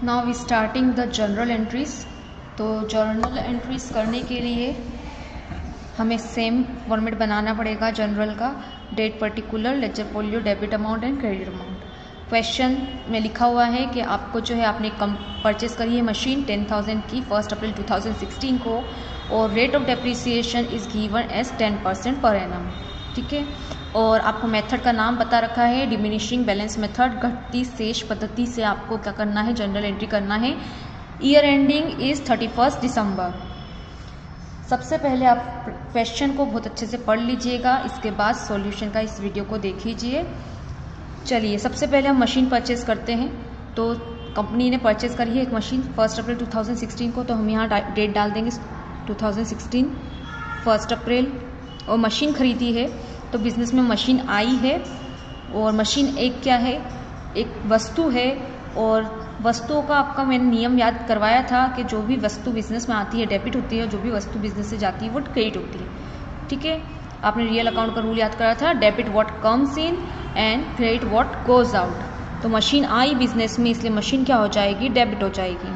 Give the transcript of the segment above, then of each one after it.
Now we starting the journal entries. तो journal entries करने के लिए हमें सेम फॉर्मेट बनाना पड़ेगा जनरल का। Date particular, ledger folio, debit amount and credit amount. Question में लिखा हुआ है कि आपको जो है आपने परचेस करी है मशीन 10,000 की 1 अप्रैल 2016 को, और rate of depreciation is given as 10% per annum. ठीक है, और आपको मेथड का नाम बता रखा है डिमिनिशिंग बैलेंस मेथड। घटती शेष पद्धति से आपको क्या करना है, जनरल एंट्री करना है। ईयर एंडिंग इज़ 31 दिसंबर। सबसे पहले आप क्वेश्चन को बहुत अच्छे से पढ़ लीजिएगा, इसके बाद सॉल्यूशन का इस वीडियो को देख लीजिए। चलिए, सबसे पहले हम मशीन परचेज करते हैं। तो कंपनी ने परचेज करी है एक मशीन 1 अप्रैल 2016 को, तो हम यहाँ डेट डाल देंगे 2016 1 अप्रैल। और मशीन खरीदी है तो बिज़नेस में मशीन आई है, और मशीन एक क्या है, एक वस्तु है। और वस्तुओं का आपका मैंने नियम याद करवाया था कि जो भी वस्तु बिजनेस में आती है डेबिट होती है, जो भी वस्तु बिजनेस से जाती है वो क्रेडिट होती है। ठीक है, आपने रियल अकाउंट का रूल याद करा था, debit what comes in and credit what goes out. तो मशीन आई बिजनेस में, इसलिए मशीन क्या हो जाएगी, डेबिट हो जाएगी।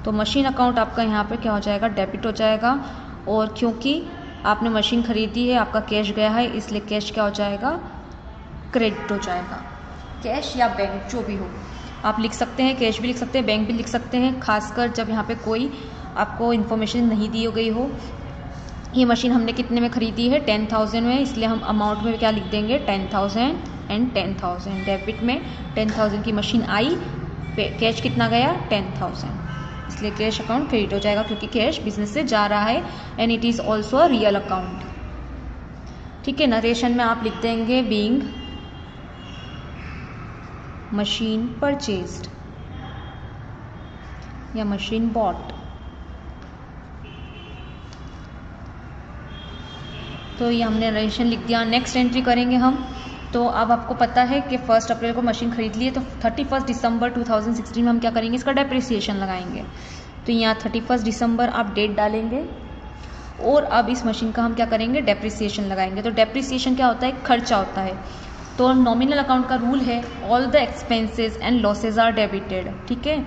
तो मशीन अकाउंट आपका यहाँ पे क्या हो जाएगा, डेबिट हो जाएगा। और क्योंकि आपने मशीन खरीदी है, आपका कैश गया है, इसलिए कैश क्या हो जाएगा, क्रेडिट हो जाएगा। कैश या बैंक जो भी हो आप लिख सकते हैं, कैश भी लिख सकते हैं, बैंक भी लिख सकते हैं, खासकर जब यहाँ पे कोई आपको इन्फॉर्मेशन नहीं दी गई हो। ये मशीन हमने कितने में खरीदी है, 10,000 में, इसलिए हम अमाउंट में क्या लिख देंगे, 10,000 एंड 10,000। डेबिट में 10,000 की मशीन आई, कैश कितना गया, 10,000, इसलिए कैश अकाउंट क्रेडिट हो जाएगा, क्योंकि कैश बिजनेस से जा रहा है and it is also a real account. ठीक है, नरेशन में आप लिख देंगे बीइंग मशीन परचेज्ड या मशीन बॉट। तो ये हमने नरेशन लिख दिया। नेक्स्ट एंट्री करेंगे हम। तो अब आपको पता है कि 1 अप्रैल को मशीन खरीद ली है, तो 31 दिसंबर 2016 में हम क्या करेंगे, इसका डेप्रिसिएशन लगाएंगे। तो यहाँ 31 दिसंबर आप डेट डालेंगे, और अब इस मशीन का हम क्या करेंगे, डेप्रिसिएशन लगाएंगे। तो डेप्रिसिएशन क्या होता है, खर्चा होता है। तो नॉमिनल अकाउंट का रूल है, all the expenses and losses are debited. ठीक है,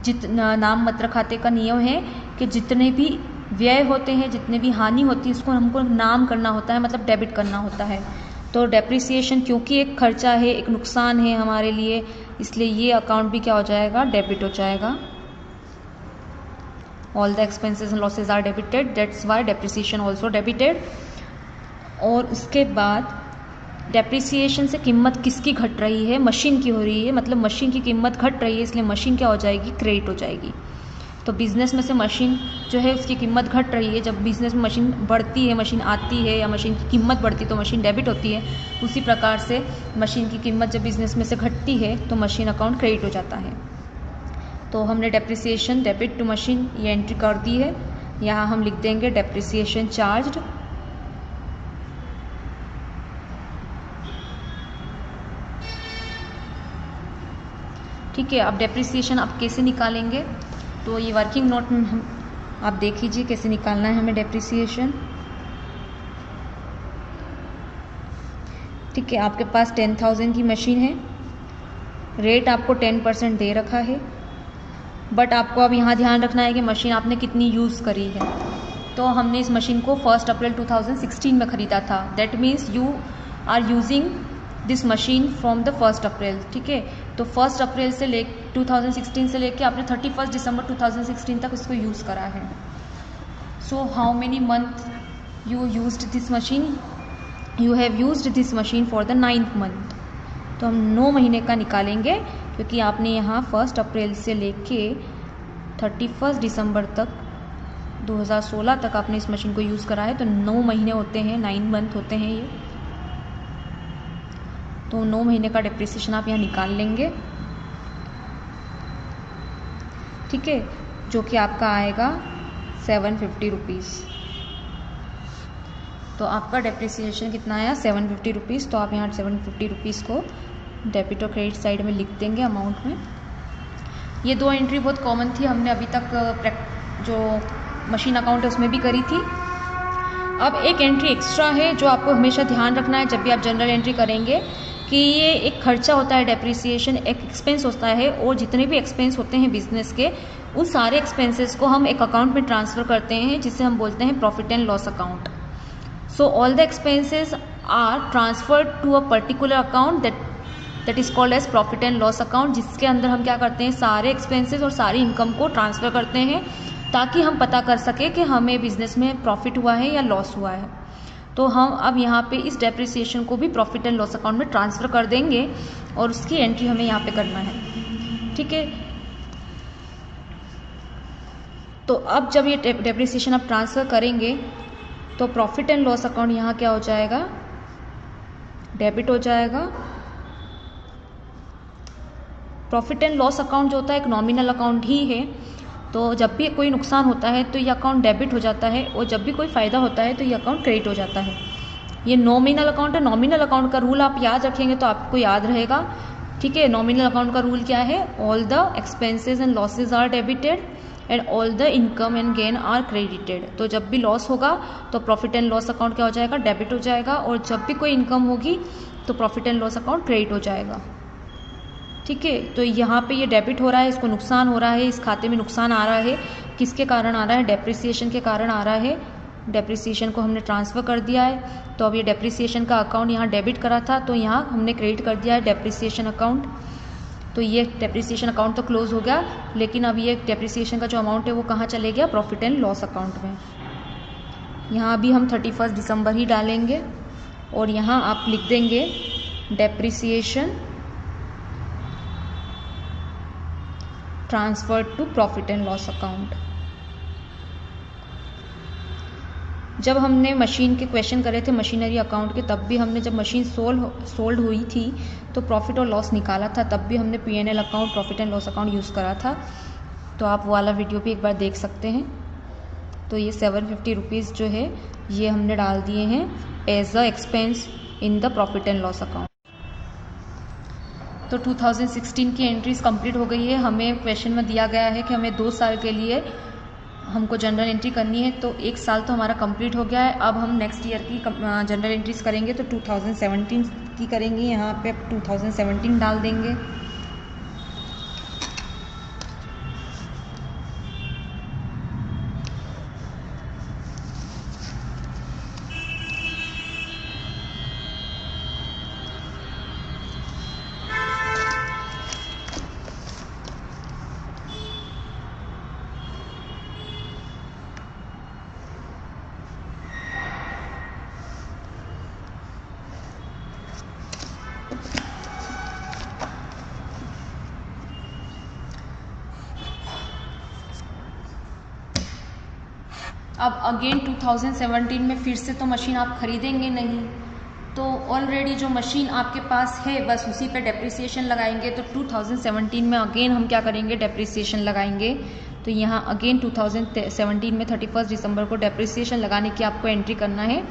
जितना नाम मत्र खाते का नियम है कि जितने भी व्यय होते हैं, जितने भी हानि होती है, उसको हमको नाम करना होता है, मतलब डेबिट करना होता है। तो डेप्रिसिएशन क्योंकि एक खर्चा है, एक नुकसान है हमारे लिए, इसलिए ये अकाउंट भी क्या हो जाएगा, डेबिट हो जाएगा। All the expenses and losses are debited, that's why depreciation also debited. और उसके बाद डेप्रिसिएशन से कीमत किसकी घट रही है, मशीन की हो रही है, मतलब मशीन की कीमत घट रही है, इसलिए मशीन क्या हो जाएगी, क्रेडिट हो जाएगी। तो बिजनेस में से मशीन जो है उसकी कीमत घट रही है। जब बिजनेस में मशीन बढ़ती है, मशीन आती है या मशीन की कीमत बढ़ती है तो मशीन डेबिट होती है। उसी प्रकार से मशीन की कीमत जब बिजनेस में से घटती है तो मशीन अकाउंट क्रेडिट हो जाता है। तो हमने डेप्रिसिएशन डेबिट टू मशीन ये एंट्री कर दी है। यहाँ हम लिख देंगे डेप्रिसिएशन चार्ज्ड। ठीक है, अब डेप्रिसिएशन आप कैसे निकालेंगे, तो ये वर्किंग नोट में हम आप देख लीजिए कैसे निकालना है हमें डेप्रिसिएशन। ठीक है, आपके पास 10,000 की मशीन है, रेट आपको 10% दे रखा है, बट आपको अब यहाँ ध्यान रखना है कि मशीन आपने कितनी यूज़ करी है। तो हमने इस मशीन को 1 अप्रैल 2016 में ख़रीदा था, that means you are using this machine from the 1 April. ठीक है, तो 1 अप्रैल से 2016 से लेके आपने 31 दिसंबर 2016 तक इसको यूज़ करा है। So how many month you used this machine, you have used this machine for the 9th month. तो हम 9 महीने का निकालेंगे, क्योंकि आपने यहाँ 1 अप्रैल से लेके 31 दिसंबर तक 2016 तक आपने इस मशीन को यूज़ करा है, तो 9 महीने होते हैं, 9 मंथ होते हैं ये। तो 9 महीने का डेप्रिसिएशन आप यहाँ निकाल लेंगे। ठीक है, जो कि आपका आएगा 750 रुपीज़। तो आपका डेप्रिसिएशन कितना आया, 750 रुपीज़। तो आप यहाँ 750 रुपीज़ को डेबिट और क्रेडिट साइड में लिख देंगे अमाउंट में। ये 2 एंट्री बहुत कॉमन थी, हमने अभी तक जो मशीन अकाउंट है उसमें भी करी थी। अब एक एंट्री एक्स्ट्रा है जो आपको हमेशा ध्यान रखना है जब भी आप जनरल एंट्री करेंगे, कि ये एक खर्चा होता है, डेप्रिसिएशन एक एक्सपेंस होता है, और जितने भी एक्सपेंस होते हैं बिजनेस के, उस सारे एक्सपेंसेस को हम एक अकाउंट में ट्रांसफ़र करते हैं जिसे हम बोलते हैं profit and loss account. So all the expenses are transferred to a particular account that is called as profit and loss account, जिसके अंदर हम क्या करते हैं, सारे एक्सपेंसेस और सारी इनकम को ट्रांसफ़र करते हैं ताकि हम पता कर सके कि हमें बिजनेस में प्रॉफिट हुआ है या लॉस हुआ है। तो हम अब यहाँ पे इस डेप्रिसिएशन को भी प्रॉफिट एंड लॉस अकाउंट में ट्रांसफ़र कर देंगे और उसकी एंट्री हमें यहाँ पे करना है। ठीक है, तो अब जब ये डेप्रिसिएशन आप ट्रांसफ़र करेंगे तो प्रॉफिट एंड लॉस अकाउंट यहाँ क्या हो जाएगा, डेबिट हो जाएगा। प्रॉफिट एंड लॉस अकाउंट जो होता है एक नॉमिनल अकाउंट ही है, तो जब भी कोई नुकसान होता है तो ये अकाउंट डेबिट हो जाता है, और जब भी कोई फ़ायदा होता है तो ये अकाउंट क्रेडिट हो जाता है। ये नॉमिनल अकाउंट है। नॉमिनल अकाउंट का रूल आप याद रखेंगे तो आपको याद रहेगा। ठीक है, नॉमिनल अकाउंट का रूल क्या है, all the expenses and losses are debited and all the income and gain are credited. तो जब भी लॉस होगा तो प्रॉफिट एंड लॉस अकाउंट क्या हो जाएगा, डेबिट हो जाएगा, और जब भी कोई इनकम होगी तो profit and loss account credit हो जाएगा। ठीक है, तो यहाँ पे ये डेबिट हो रहा है, इसको नुकसान हो रहा है, इस खाते में नुकसान आ रहा है, किसके कारण आ रहा है, डेप्रिसिएशन के कारण आ रहा है। डेप्रिसिएशन को हमने ट्रांसफ़र कर दिया है, तो अब ये डेप्रिसिएशन का अकाउंट यहाँ डेबिट करा था तो यहाँ हमने क्रेडिट कर दिया है डेप्रिसिएशन अकाउंट। तो ये डेप्रिसिएशन अकाउंट तो क्लोज हो गया, लेकिन अब ये डेप्रिसिएशन का जो अमाउंट है वो कहाँ चले गया, प्रॉफिट एंड लॉस अकाउंट में। यहाँ भी हम 31 दिसंबर ही डालेंगे और यहाँ आप लिख देंगे depreciation transfer to profit and loss account. जब हमने मशीन के क्वेश्चन करे थे मशीनरी अकाउंट के, तब भी हमने जब मशीन सोल्ड हुई थी तो प्रॉफिट और लॉस निकाला था, तब भी हमने P&L account, profit and loss account use करा था। तो आप वो वाला वीडियो भी एक बार देख सकते हैं। तो ये 750 रुपीज़ जो है ये हमने डाल दिए हैं as a expense in the profit and loss account. तो 2016 की एंट्रीज कंप्लीट हो गई है। हमें क्वेश्चन में दिया गया है कि हमें 2 साल के लिए हमको जनरल एंट्री करनी है, तो 1 साल तो हमारा कंप्लीट हो गया है। अब हम नेक्स्ट ईयर की जनरल एंट्रीज करेंगे, तो 2017 की करेंगे। यहाँ पे 2017 डाल देंगे। अब अगेन 2017 में फिर से तो मशीन आप खरीदेंगे नहीं, तो ऑलरेडी जो मशीन आपके पास है बस उसी पे डेप्रिसिएशन लगाएंगे। तो 2017 में अगेन हम क्या करेंगे, डेप्रिसिएशन लगाएंगे। तो यहाँ अगेन 2017 में 31 दिसंबर को डेप्रिसिएशन लगाने की आपको एंट्री करना है।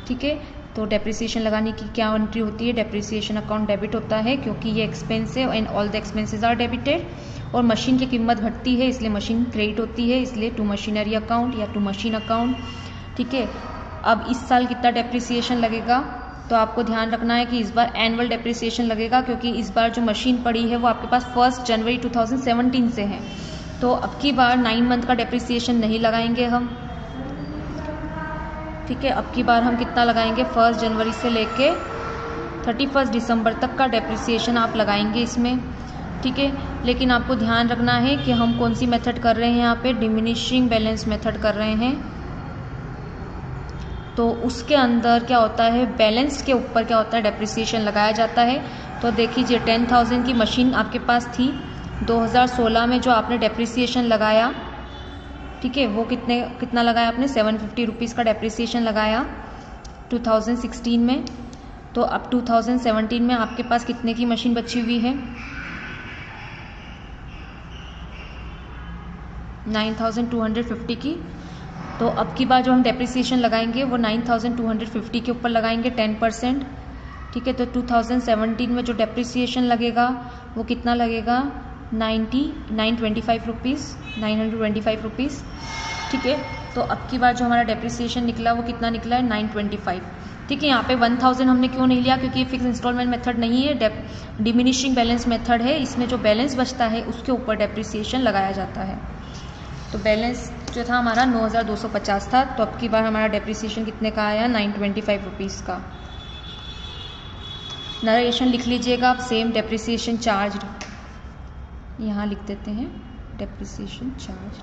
ठीक है, तो डेप्रिसिएशन लगाने की क्या एंट्री होती है, डेप्रिसिएशन अकाउंट डेबिट होता है क्योंकि ये एक्सपेंस है and all the expenses are debited, और मशीन की कीमत घटती है इसलिए मशीन क्रेडिट होती है, इसलिए टू मशीनरी अकाउंट या टू मशीन अकाउंट। ठीक है, अब इस साल कितना डेप्रिसिएशन लगेगा, तो आपको ध्यान रखना है कि इस बार एनुअल डेप्रिसिएशन लगेगा क्योंकि इस बार जो मशीन पड़ी है वो आपके पास 1 जनवरी 2017 से है। तो अब की बार 9 मंथ का डेप्रिसिएशन नहीं लगाएंगे हम। ठीक है, अब की बार हम कितना लगाएंगे, 1 जनवरी से लेके 31 दिसंबर तक का डेप्रिसिएशन आप लगाएंगे इसमें। ठीक है, लेकिन आपको ध्यान रखना है कि हम कौन सी मेथड कर रहे हैं, यहाँ पे डिमिनिशिंग बैलेंस मेथड कर रहे हैं। तो उसके अंदर क्या होता है, बैलेंस के ऊपर क्या होता है, डेप्रिसिएशन लगाया जाता है। तो देखिए 10,000 की मशीन आपके पास थी 2016 में, जो आपने डेप्रिसिएशन लगाया, ठीक है, वो कितना लगाया आपने, 750 रुपीज़ का डेप्रिसिएशन लगाया 2016 में। तो अब 2017 में आपके पास कितने की मशीन बची हुई है, 9,250 की। तो अब की बार जो हम डेप्रिसिएशन लगाएंगे वो 9,250 के ऊपर लगाएंगे 10%। ठीक है, तो 2017 में जो डेप्रिसिएशन लगेगा वो कितना लगेगा, 925 रुपीज़। ठीक है, तो अब की बार जो हमारा डेप्रिसिएशन निकला वो कितना निकला है, 925। ठीक है। यहाँ पे 1000 हमने क्यों नहीं लिया, क्योंकि फिक्स इंस्टॉलमेंट मेथड नहीं है, डिमिनिशिंग बैलेंस मेथड है। इसमें जो बैलेंस बचता है उसके ऊपर डेप्रिसिएशन लगाया जाता है। तो बैलेंस जो था हमारा 9250 था, तो अब की बार हमारा डेप्रिसिएशन कितने का आया, 925 रुपीज़ का। नरेशन लिख लीजिएगा आप, सेम डेप्रिसिएशन चार्ज यहाँ लिख देते हैं, डेप्रिसिएशन चार्ज।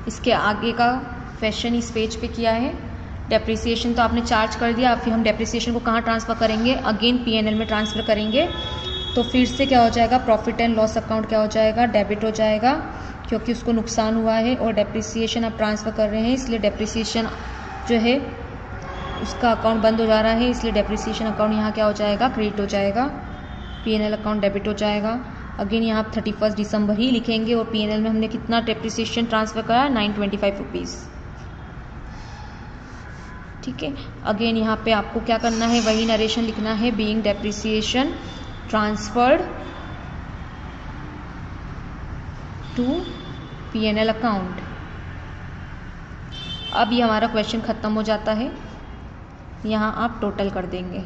इसके आगे का क्वेश्चन इस पेज पे किया है। डेप्रिसिएशन तो आपने चार्ज कर दिया, फिर हम डेप्रिसिएशन को कहाँ ट्रांसफ़र करेंगे, अगेन पीएनएल में ट्रांसफ़र करेंगे। तो फिर से क्या हो जाएगा, प्रॉफिट एंड लॉस अकाउंट क्या हो जाएगा, डेबिट हो जाएगा, क्योंकि उसको नुकसान हुआ है और डेप्रिसिएशन आप ट्रांसफ़र कर रहे हैं, इसलिए डेप्रिसिएशन जो है उसका अकाउंट बंद हो जा रहा है, इसलिए डेप्रिसिएशन अकाउंट यहाँ क्या हो जाएगा, क्रेडिट हो जाएगा, पीएनएल अकाउंट डेबिट हो जाएगा। अगेन यहाँ आप 31 दिसंबर ही लिखेंगे और पीएनएल में हमने कितना डेप्रिसिएशन ट्रांसफ़र करा, 925 रुपीज़। ठीक है। अगेन यहाँ पे आपको क्या करना है, वही नरेशन लिखना है, being depreciation transferred to PNL account. अब ये हमारा क्वेश्चन ख़त्म हो जाता है, यहाँ आप टोटल कर देंगे।